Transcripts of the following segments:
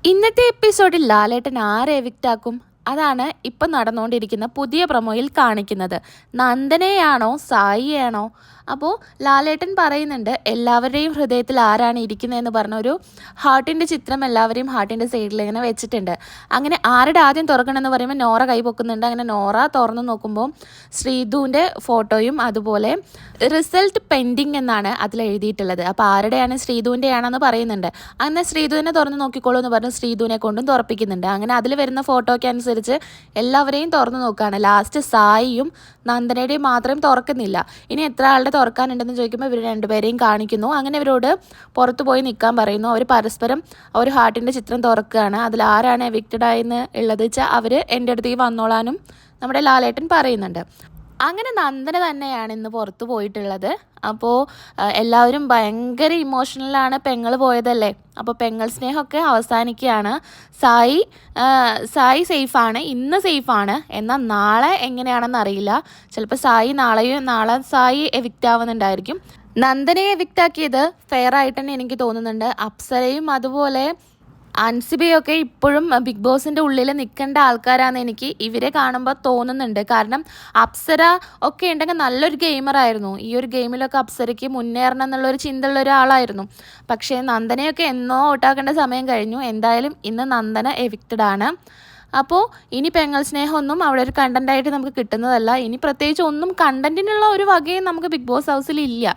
ഇന്നത്തെ എപ്പിസോഡിൽ ലാലേട്ടൻ ആരെ എവിക്റ്റ് ആക്കും? അതാണ് ഇപ്പം നടന്നുകൊണ്ടിരിക്കുന്ന പുതിയ പ്രൊമോയിൽ കാണിക്കുന്നത്. നന്ദനയാണോ സായിയാണോ? അപ്പോൾ ലാലേട്ടൻ പറയുന്നുണ്ട് എല്ലാവരുടെയും ഹൃദയത്തിൽ ആരാണ് ഇരിക്കുന്നതെന്ന് പറഞ്ഞൊരു ഹാർട്ടിൻ്റെ ചിത്രം എല്ലാവരെയും ഹാർട്ടിൻ്റെ സൈഡിൽ ഇങ്ങനെ വെച്ചിട്ടുണ്ട്. അങ്ങനെ ആരുടെ ആദ്യം തുറക്കണമെന്ന് പറയുമ്പോൾ നോറ കൈ പൊക്കുന്നുണ്ട്. അങ്ങനെ നോറ തുറന്നു നോക്കുമ്പോൾ ശ്രീധുവിൻ്റെ ഫോട്ടോയും അതുപോലെ റിസൾട്ട് പെൻഡിങ് എന്നാണ് അതിൽ എഴുതിയിട്ടുള്ളത്. അപ്പോൾ ആരുടെയാണ് ശ്രീധുവിൻ്റെയാണെന്ന് പറയുന്നുണ്ട്. അങ്ങനെ ശ്രീധുവിനെ തുറന്ന് നോക്കിക്കോളൂ എന്ന് പറഞ്ഞ് ശ്രീധുവിനെ കൊണ്ടും തുറപ്പിക്കുന്നുണ്ട്. അങ്ങനെ അതിൽ വരുന്ന ഫോട്ടോയ്ക്ക് അനുസരിച്ച് എല്ലാവരെയും തുറന്നു നോക്കുകയാണ്. ലാസ്റ്റ് സായിയും നന്ദനയുടെയും മാത്രം തുറക്കുന്നില്ല. ഇനി എത്ര ആളുടെ തുറക്കാനുണ്ടെന്ന് ചോദിക്കുമ്പോൾ ഇവർ രണ്ടുപേരെയും കാണിക്കുന്നു. അങ്ങനെ ഇവരോട് പുറത്തു പോയി നിൽക്കാൻ പറയുന്നു. അവർ പരസ്പരം ഒരു ഹാർട്ടിൻ്റെ ചിത്രം തുറക്കുകയാണ്. അതിൽ ആരാണ് എവിക്റ്റഡ് ആയെന്ന് ഉള്ളത് വെച്ചാൽ അവർ എൻ്റെ അടുത്തേക്ക് വന്നോളാനും നമ്മുടെ ലാലേട്ടൻ പറയുന്നുണ്ട്. അങ്ങനെ നന്ദന തന്നെയാണ് ഇന്ന് പുറത്തു പോയിട്ടുള്ളത്. അപ്പോൾ എല്ലാവരും ഭയങ്കര ഇമോഷണലാണ്. പെങ്ങൾ പോയതല്ലേ, അപ്പോൾ പെങ്ങൾ സ്നേഹമൊക്കെ അവസാനിക്കുകയാണ്. സായി സേഫാണ്, ഇന്ന് സേഫാണ്. എന്നാൽ നാളെ എങ്ങനെയാണെന്ന് അറിയില്ല. ചിലപ്പോൾ നാളെ സായി എവിക്റ്റ് ആവുന്നുണ്ടായിരിക്കും. നന്ദനയെ എവിക്റ്റ് ആക്കിയത് ഫെയർ ആയിട്ട് തന്നെ എനിക്ക് തോന്നുന്നുണ്ട്. അപ്സരയും അതുപോലെ അൻസിബയൊക്കെ ഇപ്പോഴും ബിഗ് ബോസിൻ്റെ ഉള്ളിൽ നിൽക്കേണ്ട ആൾക്കാരാണെന്ന് എനിക്ക് ഇവരെ കാണുമ്പോൾ തോന്നുന്നുണ്ട്. കാരണം അപ്സര ഒക്കെ ഉണ്ടെങ്കിൽ നല്ലൊരു ഗെയിമറായിരുന്നു. ഈ ഒരു ഗെയിമിലൊക്കെ അപ്സരയ്ക്ക് മുന്നേറണം എന്നുള്ളൊരു ചിന്തയുള്ള ഒരാളായിരുന്നു. പക്ഷേ നന്ദനയൊക്കെ എന്നോ ഔട്ടാക്കേണ്ട സമയം കഴിഞ്ഞു. എന്തായാലും ഇന്ന് നന്ദന എവിക്റ്റഡ് ആണ്. അപ്പോൾ ഇനി പെങ്ങൾ സ്നേഹമൊന്നും അവിടെ ഒരു കണ്ടൻറ്റായിട്ട് നമുക്ക് കിട്ടുന്നതല്ല. ഇനി പ്രത്യേകിച്ച് ഒന്നും കണ്ടൻറ്റിനുള്ള ഒരു വകയും നമുക്ക് ബിഗ് ബോസ് ഹൗസിൽ ഇല്ല.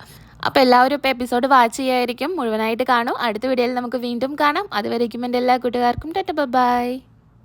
അപ്പോൾ എല്ലാവരും ഇപ്പോൾ എപ്പിസോഡ് വാച്ച് ചെയ്യായിരിക്കും. മുഴുവനായിട്ട് കാണും. അടുത്ത വീഡിയോയിൽ നമുക്ക് വീണ്ടും കാണാം. അതുവരേക്കും എൻ്റെ എല്ലാ കൂട്ടുകാർക്കും ടാറ്റ ബൈ.